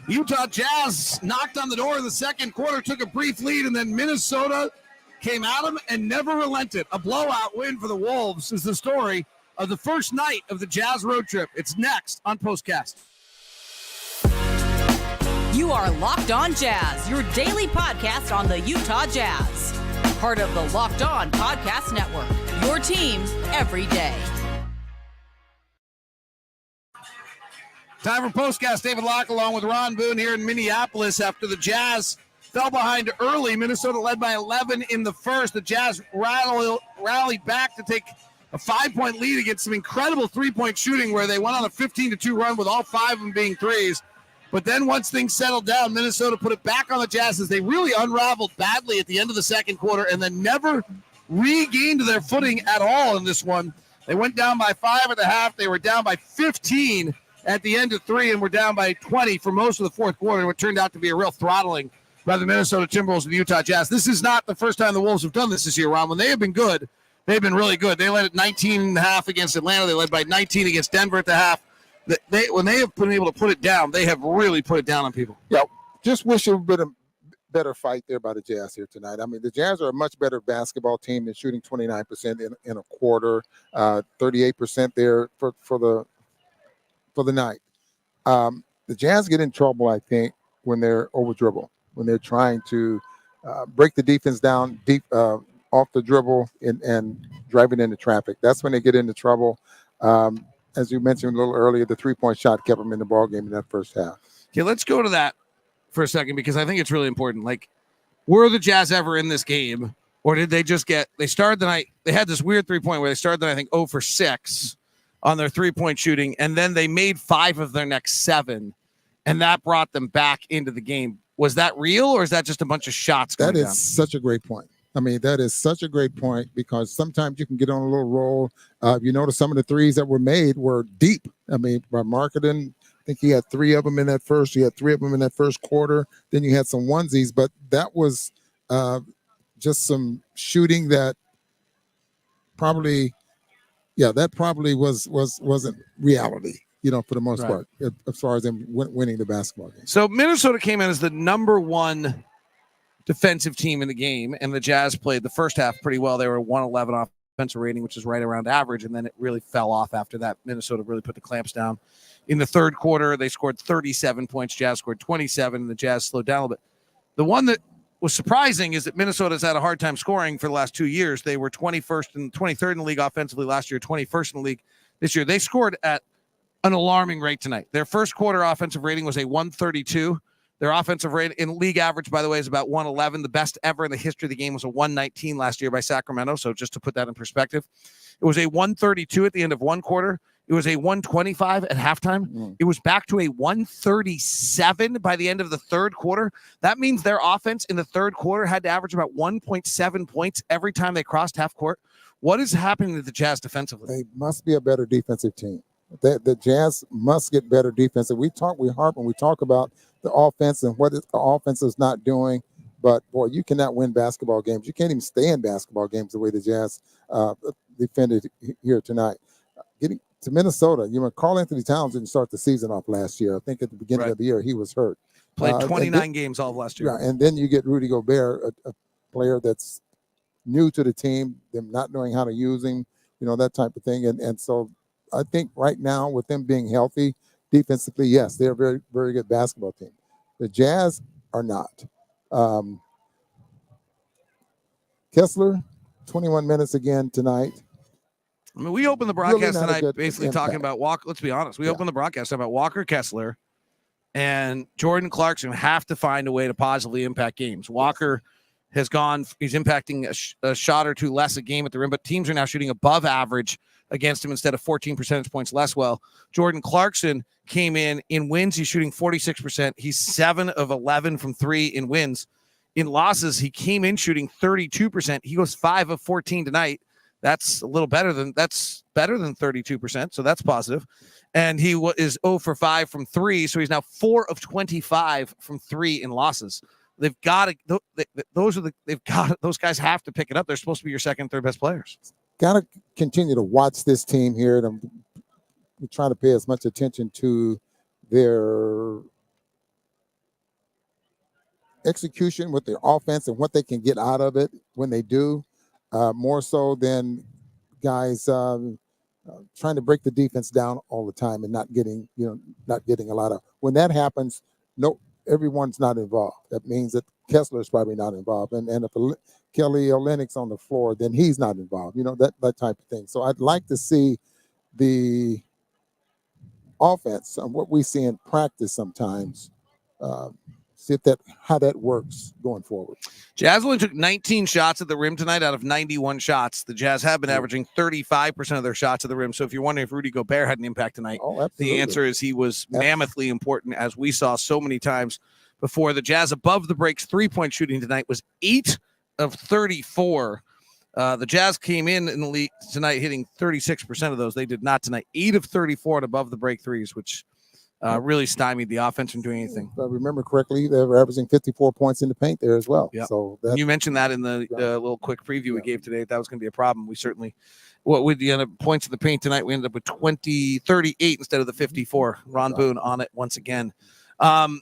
Utah Jazz knocked on the door in the second quarter, took a brief lead, and then Minnesota came at them and never relented. A blowout win for the Wolves is the story of the first night of the Jazz road trip. It's next on Postcast. You are Locked On Jazz, your daily podcast on the Utah Jazz. Part of the Locked On Podcast Network, your team every day. Time for Postcast. David Locke along with Ron Boone here in Minneapolis after the Jazz fell behind early. Minnesota led by 11 in the first. The Jazz rallied back to take a 5-point lead against some incredible three-point shooting where they went on a 15-2 run with all 5 of them being threes. But then once things settled down, Minnesota put it back on the Jazz as they really unraveled badly at the end of the second quarter and then never regained their footing at all in this one. They went down by 5 at the half. They were down by 15 at the end of 3 and were down by 20 for most of the fourth quarter. What turned out to be a real throttling by the Minnesota Timberwolves and the Utah Jazz. This is not the first time the Wolves have done this year, Ron. When they have been good, they've been really good. They led at 19.5 against Atlanta. They led by 19 against Denver at the half. When they have been able to put it down, they have really put it down on people. Yeah, just wish it would have been a better fight there by the Jazz here tonight. I mean, the Jazz are a much better basketball team than shooting 29% in a quarter, 38% there for the night. The Jazz get in trouble, I think, when they're over dribble, when they're trying to break the defense down deep off the dribble and driving into traffic. That's when they get into trouble. As you mentioned a little earlier, the three-point shot kept them in the ballgame in that first half. Okay, let's go to that for a second because I think it's really important. Like, were the Jazz ever in this game, or did they just they started the night, they had this weird three-point where they started the night, I think, 0 for 6 on their three-point shooting, and then they made 5 of their next 7, and that brought them back into the game. Was that real, or is that just a bunch of shots going down? That is such a great point. I mean, that is such a great point because sometimes you can get on a little roll. You notice some of the threes that were made were deep. I mean, by Marketing, I think he had 3 of them in that first. You had 3 of them in that first quarter. Then you had some onesies, but that was just some shooting that probably wasn't reality, for the most part, as far as them winning the basketball game. So Minnesota came in as the number 1 defensive team in the game, and the Jazz played the first half pretty well. They were 111 offensive rating, which is right around average, and then it really fell off after that. Minnesota really put the clamps down. In the third quarter, they scored 37 points. Jazz scored 27, and the Jazz slowed down a little bit. The one that was surprising is that Minnesota's had a hard time scoring for the last 2 years. They were 21st and 23rd in the league offensively last year, 21st in the league this year. They scored at an alarming rate tonight. Their first quarter offensive rating was a 132. Their offensive rate in league average, by the way, is about 111. The best ever in the history of the game was a 119 last year by Sacramento. So just to put that in perspective, it was a 132 at the end of one quarter. It was a 125 at halftime. It was back to a 137 by the end of the third quarter. That means their offense in the third quarter had to average about 1.7 points every time they crossed half court. What is happening to the Jazz defensively? They must be a better defensive team. The Jazz must get better defensive. We harp and we talk about the offense and what the offense is not doing. But, boy, you cannot win basketball games. You can't even stay in basketball games the way the Jazz defended here tonight. Getting to Minnesota, Karl Anthony Towns didn't start the season off last year. I think at the beginning of the year he was hurt. Played 29 games all of last year. Yeah, and then you get Rudy Gobert, a player that's new to the team, them not knowing how to use him, that type of thing. And so I think right now with them being healthy defensively, yes, they're a very, very good basketball team. The Jazz are not. Kessler, 21 minutes again tonight. I mean, we opened the broadcast tonight basically talking about Walker. Let's be honest. We opened the broadcast talking about Walker Kessler and Jordan Clarkson have to find a way to positively impact games. Walker has gone, he's impacting a shot or 2 less a game at the rim, but teams are now shooting above average against him instead of 14 percentage points less well. Jordan Clarkson came in wins. He's shooting 46%. He's 7 of 11 from 3 in wins. In losses, he came in shooting 32%. He goes 5 of 14 tonight. That's better than 32%. So that's positive. And he is 0 for 5 from 3. So he's now 4 of 25 from 3 in losses. They've got to, those guys have to pick it up. They're supposed to be your second, third best players. Got to continue to watch this team here. And we're trying to pay as much attention to their execution with their offense and what they can get out of it when they do, more so than guys trying to break the defense down all the time and not getting a lot of. When that happens, no, everyone's not involved. That means that Kessler's probably not involved, and if Kelly Olynyk's on the floor, then he's not involved. That type of thing. So I'd like to see the offense and what we see in practice sometimes. See how that works going forward. Jazz only took 19 shots at the rim tonight out of 91 shots. The Jazz have been averaging 35% of their shots at the rim. So if you're wondering if Rudy Gobert had an impact tonight, the answer is he was mammothly important, as we saw so many times before. The Jazz above the breaks 3-point shooting tonight was 8 of 34. The Jazz came in the league tonight hitting 36% of those. They did not tonight. 8 of 34 at above the break threes, which really stymied the offense from doing anything. If I remember correctly, they were averaging 54 points in the paint there as well. Yep. So you mentioned that in the little quick preview we gave today. That was going to be a problem. We certainly, with the points in the paint tonight, we ended up with 38 instead of the 54. Ron Boone on it once again. So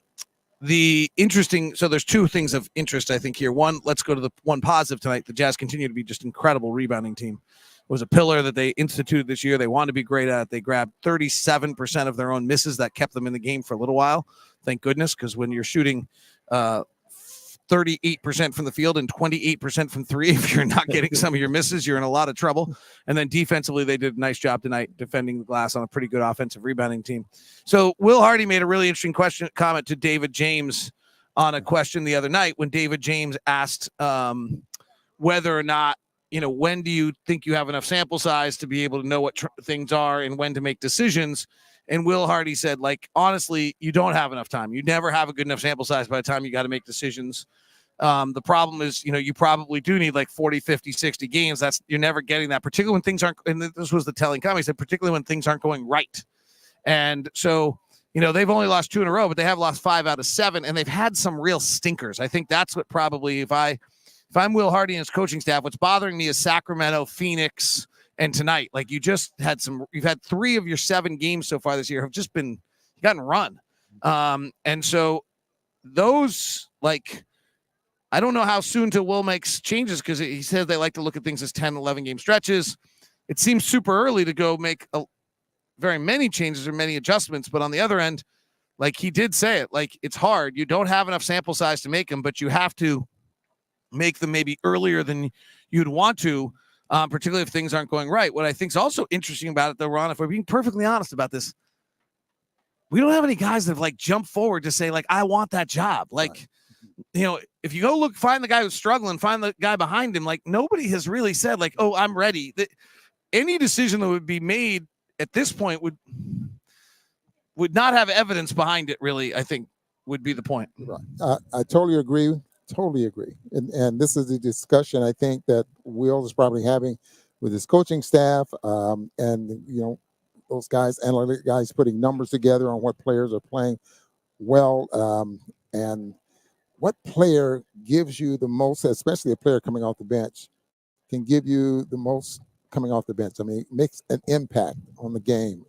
there's two things of interest, I think, here. One, let's go to the one positive tonight. The Jazz continue to be just incredible rebounding team. It was a pillar that they instituted this year. They wanted to be great at it. They grabbed 37% of their own misses. That kept them in the game for a little while. Thank goodness, because when you're shooting 38% from the field and 28% from three, if you're not getting some of your misses, you're in a lot of trouble. And then defensively, they did a nice job tonight defending the glass on a pretty good offensive rebounding team. So Will Hardy made a really interesting comment to David James on a question the other night when David James asked whether or not, when do you think you have enough sample size to be able to know what things are and when to make decisions? And Will Hardy said, honestly, you don't have enough time. You never have a good enough sample size by the time you got to make decisions. The problem is, you probably do need 40, 50, 60 games. You're never getting that, particularly when things aren't, and this was the telling comment, he said, particularly when things aren't going right. And so, they've only lost 2 in a row, but they have lost 5 out of 7, and they've had some real stinkers. I think that's what probably, if I'm Will Hardy and his coaching staff, what's bothering me is Sacramento, Phoenix, and tonight. You've had 3 of your 7 games so far this year have just been gotten run. And so those, I don't know how soon till Will makes changes, because he said they like to look at things as 10, 11 game stretches. It seems super early to go make very many changes or many adjustments. But on the other end, he did say it, it's hard. You don't have enough sample size to make them, but you have to make them maybe earlier than you'd want to, particularly if things aren't going right. What I think is also interesting about it, though, Ron, if we're being perfectly honest about this, we don't have any guys that have jumped forward to say, I want that job. If you go find the guy who's struggling, find the guy behind him, nobody has really said, oh, I'm ready. Any decision that would be made at this point would not have evidence behind it, really, I think would be the point. Right. I totally agree. And this is a discussion I think that Will is probably having with his coaching staff, and those guys, analytic guys, putting numbers together on what players are playing well, and what player gives you the most, especially a player coming off the bench, can give you the most coming off the bench. I mean, it makes an impact on the game.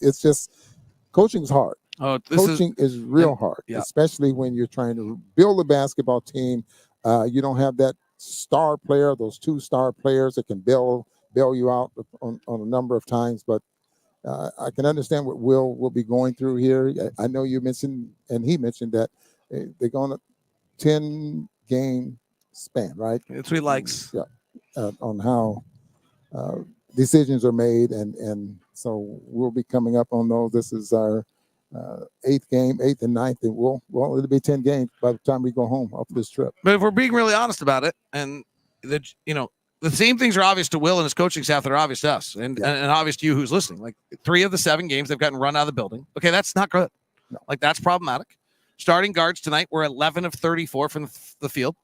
It's just, coaching is hard. Coaching is real hard, especially when you're trying to build a basketball team. You don't have that star player, those 2 star players that can bail you out on a number of times. But I can understand what Will be going through here. I know you mentioned, and he mentioned, that they're going to 10-game span, right? That's what he likes. Yeah, on how decisions are made, and so we'll be coming up on those. This is our 8th game, 8th and 9th, and it'll be 10 games by the time we go home off this trip. But if we're being really honest about it, and the same things are obvious to Will and his coaching staff that are obvious to us, and obvious to you who's listening. 3 of the 7 games they've gotten run out of the building. Okay, that's not good. No. That's problematic. Starting guards tonight were 11 of 34 from the field.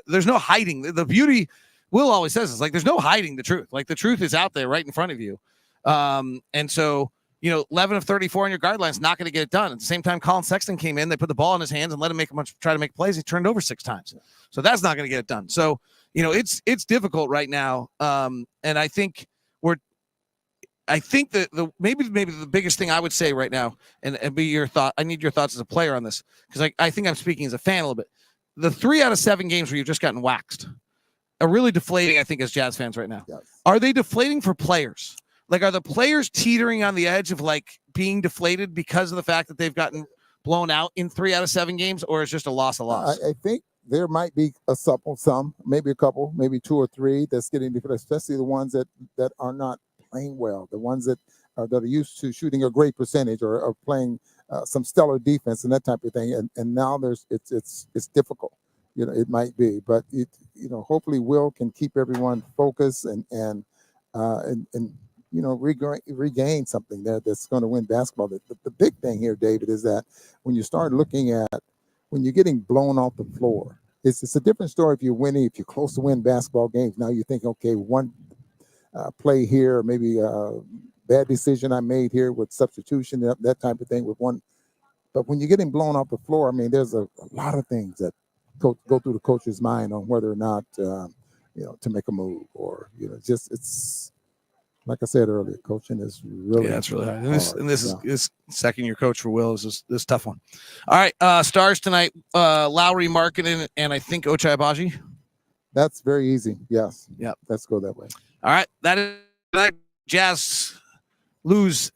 There's no hiding. The beauty, Will always says, is there's no hiding the truth. The truth is out there right in front of you. And so, 11 of 34 on your guard line is not going to get it done. At the same time, Colin Sexton came in, they put the ball in his hands and let him try to make plays. He turned over 6 times. So that's not going to get it done. So, it's difficult right now. And I think that maybe the biggest thing I would say right now, and be your thought, I need your thoughts as a player on this, because I think I'm speaking as a fan a little bit. the 3 out of 7 games where you've just gotten waxed are really deflating, I think, as Jazz fans right now. Yes. Are they deflating for players? Like, are the players teetering on the edge of like being deflated because of the fact that they've gotten blown out in 3 out of 7 games, or is just a loss? I think there might be some, maybe a couple, maybe 2 or 3 that's getting deflated, especially the ones that are not playing well, the ones that are used to shooting a great percentage or playing some stellar defense and that type of thing. And now it's difficult. It might be, but hopefully Will can keep everyone focused and regain something there that's going to win basketball. The big thing here, David, is that when you start looking at when you're getting blown off the floor, it's a different story if you're winning, if you're close to win basketball games. Now you think, okay, one play here, maybe a bad decision I made here with substitution, that type of thing with one. But when you're getting blown off the floor, I mean, there's a lot of things that go through the coach's mind on whether or not, to make a move or, it's like I said earlier, coaching is really, it's really hard. And hard. this is second year coach for Will is this tough one. All right. Stars tonight, Lowry, Markkanen, and I think Ochai Agbaji. That's very easy. Yes. Yep. Let's go that way. All right. That Jazz lose.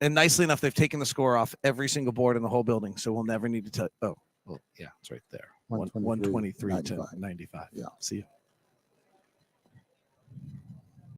And nicely enough, they've taken the score off every single board in the whole building. So we'll never need to tell. Oh, well, yeah, it's right there. 123 to 95. Yeah. See you.